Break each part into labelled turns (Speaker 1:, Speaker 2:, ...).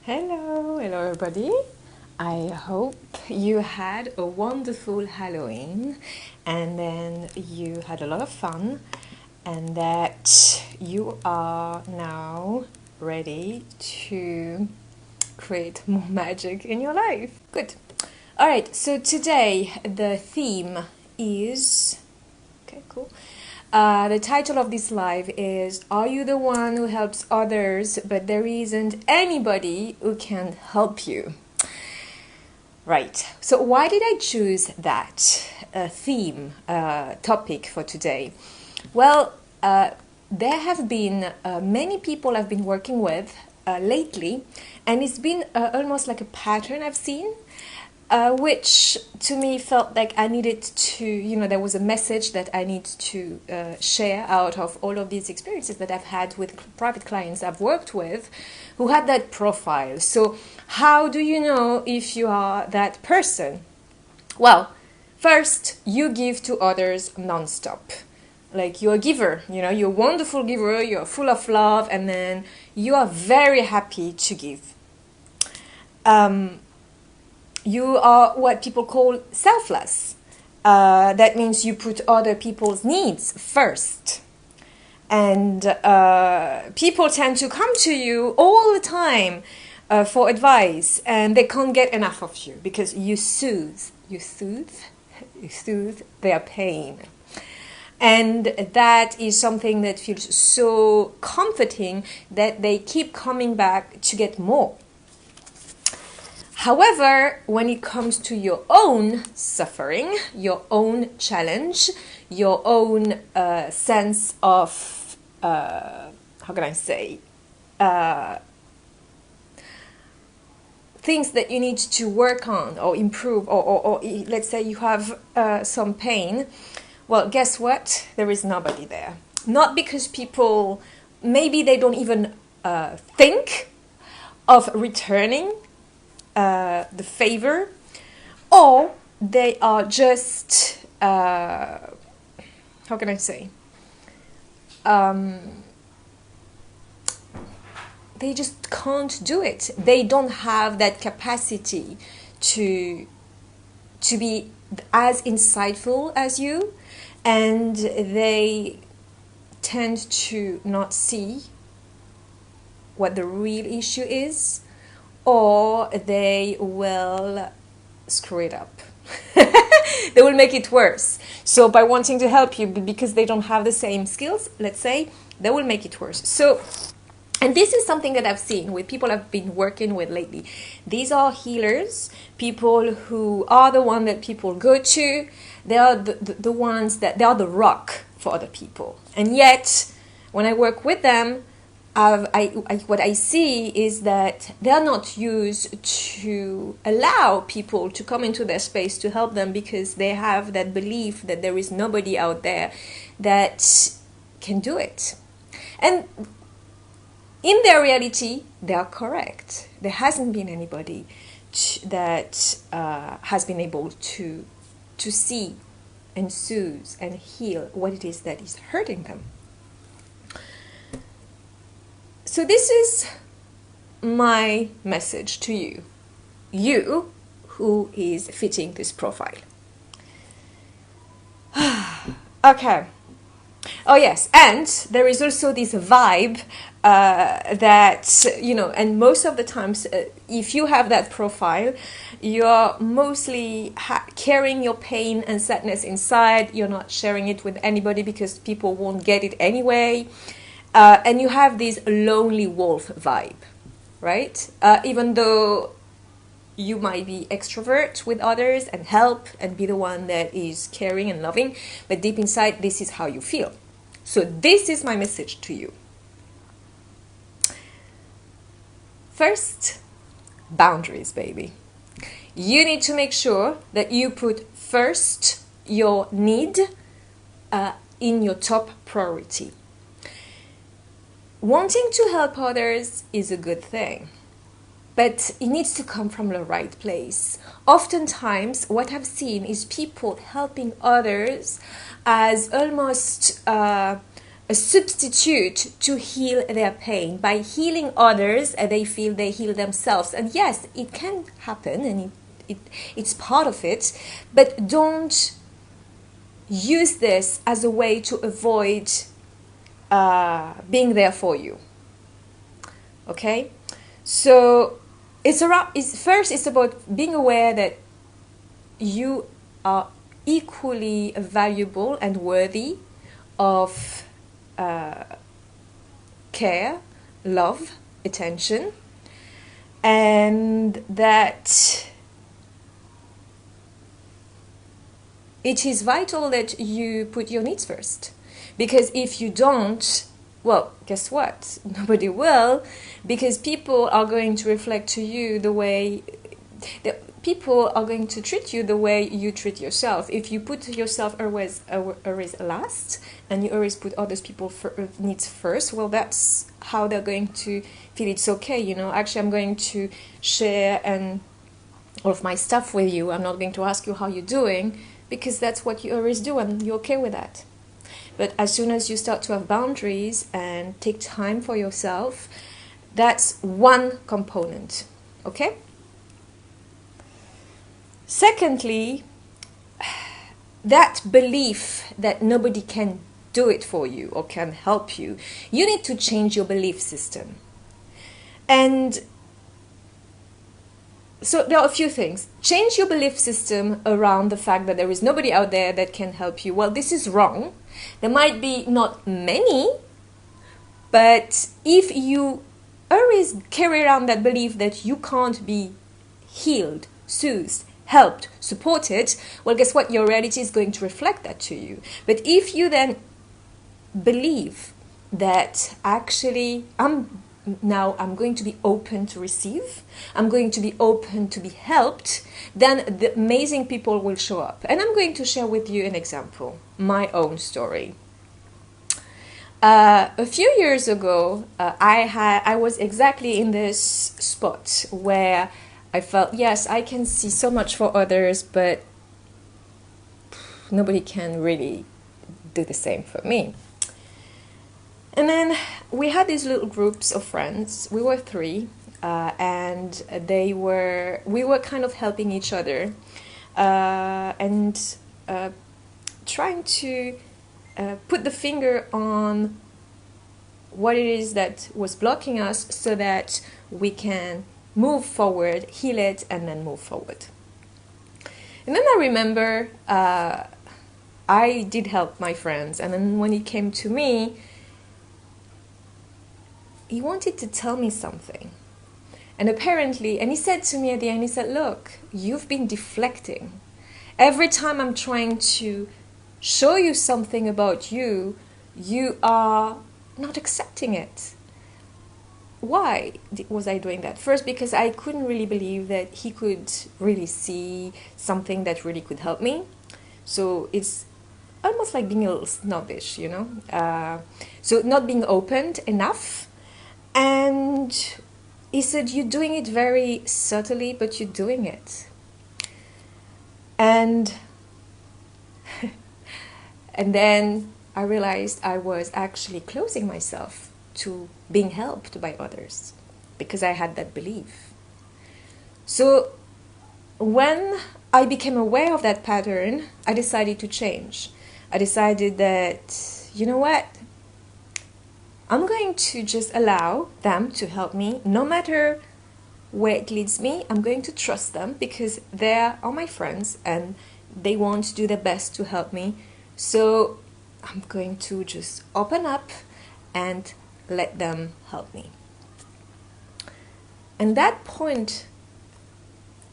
Speaker 1: Hello everybody. I hope you had a wonderful Halloween and then you had a lot of fun and that you are now ready to create more magic in your life. Good. All right, so today the theme is okay, cool. The title of this live is Are You the One Who Helps Others But There Isn't Anybody Who Can Help You? Right, so why did I choose that theme, topic for today? Well, there have been many people I've been working with lately, and it's been almost like a pattern I've seen. Which to me felt like I needed to, there was a message that I need to share out of all of these experiences that I've had with private clients I've worked with who had that profile. So how do you know if you are that person? Well, first, you give to others nonstop. Like you're a giver, you're a wonderful giver, you're full of love, and then you are very happy to give. You are what people call selfless. That means you put other people's needs first. And people tend to come to you all the time for advice, and they can't get enough of you because you soothe their pain. And that is something that feels so comforting that they keep coming back to get more. However, when it comes to your own suffering, your own challenge, your own sense of, things that you need to work on or improve, or let's say you have some pain, well, guess what? There is nobody there. Not because people, maybe they don't even think of returning the favor, or they are just they just can't do it. They don't have that capacity to be as insightful as you, and they tend to not see what the real issue is, or they will screw it up. They will make it worse. So by wanting to help you, because they don't have the same skills, let's say, they will make it worse. So, and this is something that I've seen with people I've been working with lately. These are healers, people who are the one that people go to. They are the ones that, they are the rock for other people. And yet, when I work with them, what I see is that they are not used to allow people to come into their space to help them, because they have that belief that there is nobody out there that can do it. And in their reality, they are correct. There hasn't been anybody that has been able to see and soothe and heal what it is that is hurting them. So this is my message to you, you who is fitting this profile. Okay. Oh yes, and there is also this vibe that, and most of the times, if you have that profile, you're mostly carrying your pain and sadness inside. You're not sharing it with anybody because people won't get it anyway. And you have this lonely wolf vibe, right? Even though you might be extrovert with others and help and be the one that is caring and loving, but deep inside, this is how you feel. So this is my message to you. First, boundaries, baby. You need to make sure that you put first your need in your top priority. Wanting to help others is a good thing, but it needs to come from the right place. Oftentimes, what I've seen is people helping others as almost a a substitute to heal their pain. By healing others, they feel they heal themselves. And yes, it can happen, and it's part of it, but don't use this as a way to avoid being there for you. Okay? So it's about being aware that you are equally valuable and worthy of care, love, attention, and that it is vital that you put your needs first. Because if you don't, well, guess what? Nobody will, because people are going to reflect to you the way people are going to treat you the way you treat yourself. If you put yourself always last, and you always put others people's needs first, well, that's how they're going to feel it's okay. Actually, I'm going to share all of my stuff with you. I'm not going to ask you how you're doing, because that's what you always do, and you're okay with that. But as soon as you start to have boundaries and take time for yourself, that's one component. Okay? Secondly, that belief that nobody can do it for you or can help you, you need to change your belief system. And so there are a few things. Change your belief system around the fact that there is nobody out there that can help you. Well, this is wrong. There might be not many, but if you always carry around that belief that you can't be healed, soothed, helped, supported, well, guess what? Your reality is going to reflect that to you. But if you then believe that actually I'm going to be open to receive, I'm going to be open to be helped, then the amazing people will show up. And I'm going to share with you an example, my own story. A few years ago, I was exactly in this spot where I felt, yes, I can see so much for others, but nobody can really do the same for me. And then we had these little groups of friends. We were 3, and we were kind of helping each other and trying to put the finger on what it is that was blocking us so that we can move forward, heal it, and then move forward. And then I remember I did help my friends, and then when it came to me, he wanted to tell me something. And he said to me at the end, he said, look, you've been deflecting. Every time I'm trying to show you something about you, you are not accepting it. Why was I doing that? First, because I couldn't really believe that he could really see something that really could help me. So it's almost like being a little snobbish, so not being opened enough. And he said, you're doing it very subtly, but you're doing it. And then I realized I was actually closing myself to being helped by others because I had that belief. So when I became aware of that pattern, I decided to change. I decided that, you know what? I'm going to just allow them to help me no matter where it leads me. I'm going to trust them because they are my friends and they want to do their best to help me. So I'm going to just open up and let them help me. And that point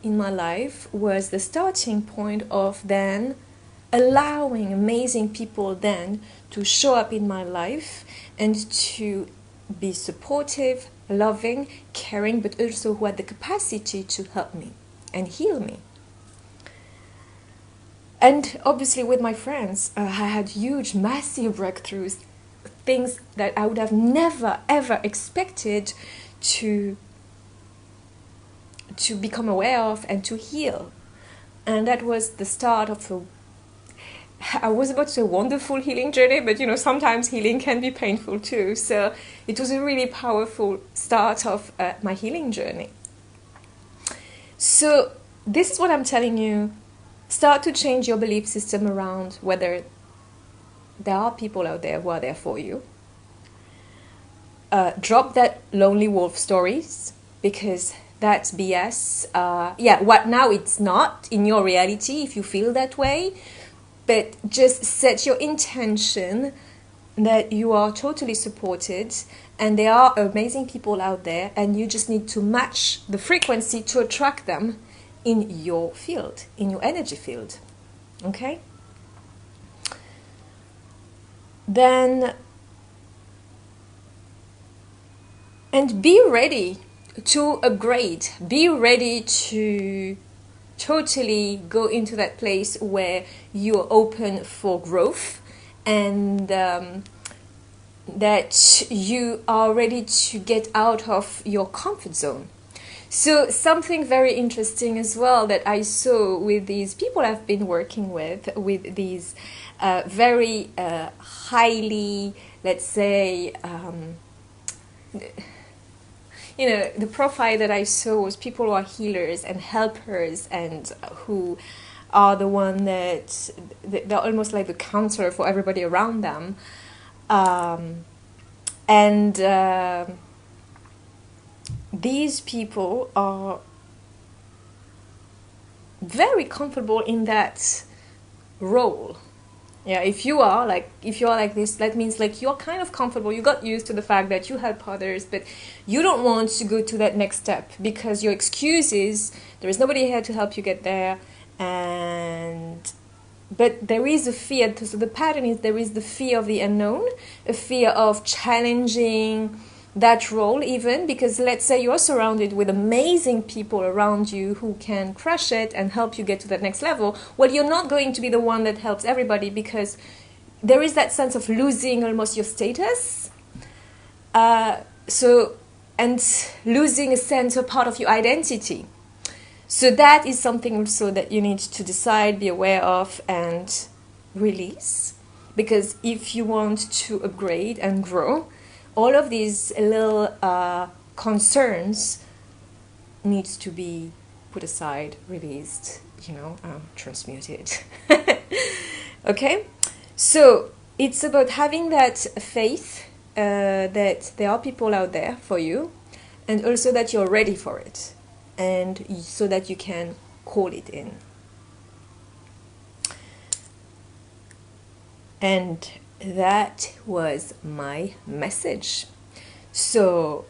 Speaker 1: in my life was the starting point of then allowing amazing people then to show up in my life and to be supportive, loving, caring, but also who had the capacity to help me and heal me. And obviously with my friends, I had huge, massive breakthroughs, things that I would have never, ever expected to become aware of and to heal. And that was the start of I was about to say wonderful healing journey, but you know, sometimes healing can be painful too. So it was a really powerful start of my healing journey. So this is what I'm telling you. Start to change your belief system around whether there are people out there who are there for you. Drop that lonely wolf stories, because that's BS. What now it's not in your reality if you feel that way, but just set your intention that you are totally supported and there are amazing people out there, and you just need to match the frequency to attract them in your field, in your energy field. Okay? Then, and be ready to upgrade. Be ready to totally go into that place where you're open for growth, and that you are ready to get out of your comfort zone. So something very interesting as well that I saw with these people I've been working with these very highly, let's say, you know, the profile that I saw was people who are healers and helpers, and who are the one that they're almost like the counselor for everybody around them. These people are very comfortable in that role. Yeah, if you are like this, that means like you're kind of comfortable. You got used to the fact that you help others, but you don't want to go to that next step because your excuse is there is nobody here to help you get there. But there is a fear. So the pattern is there is the fear of the unknown, a fear of challenging that role, even because let's say you're surrounded with amazing people around you who can crush it and help you get to that next level. Well, you're not going to be the one that helps everybody, because there is that sense of losing almost your status. And losing a sense of part of your identity. So that is something also that you need to decide, be aware of, and release. Because if you want to upgrade and grow, all of these little concerns needs to be put aside, released, transmuted. Okay? So it's about having that faith that there are people out there for you, and also that you're ready for it, and so that you can call it in. And that was my message. So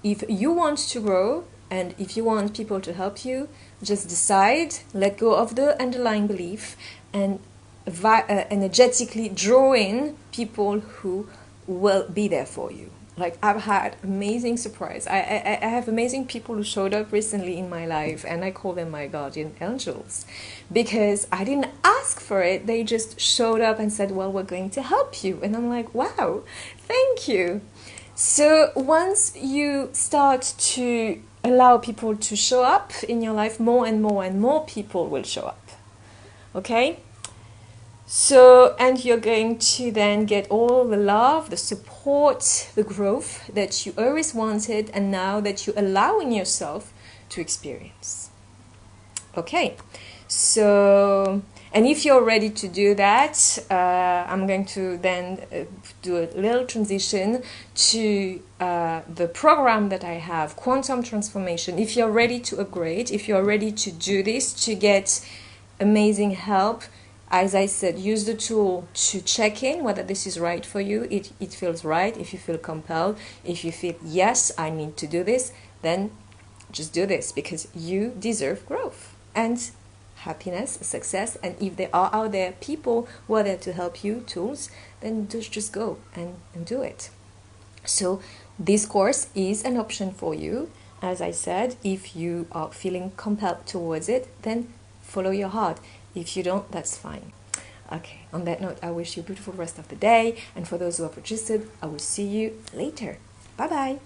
Speaker 1: if you want to grow and if you want people to help you, just decide, let go of the underlying belief, and energetically draw in people who will be there for you. Like, I've had amazing surprise. I have amazing people who showed up recently in my life, and I call them my guardian angels, because I didn't ask for it. They just showed up and said, well, we're going to help you. And I'm like, wow, thank you. So once you start to allow people to show up in your life, more and more and more people will show up. Okay? So, and you're going to then get all the love, the support, the growth that you always wanted, and now that you're allowing yourself to experience. Okay, so, and if you're ready to do that, I'm going to then do a little transition to the program that I have, Quantum Transformation. If you're ready to upgrade, if you're ready to do this, to get amazing help, as I said, use the tool to check in whether this is right for you. It feels right. If you feel compelled, if you feel, yes, I need to do this, then just do this, because you deserve growth and happiness, success. And if there are out there people who are there to help you, tools, then just go and do it. So this course is an option for you. As I said, if you are feeling compelled towards it, then follow your heart. If you don't, that's fine. Okay, on that note, I wish you a beautiful rest of the day. And for those who have registered, I will see you later. Bye-bye.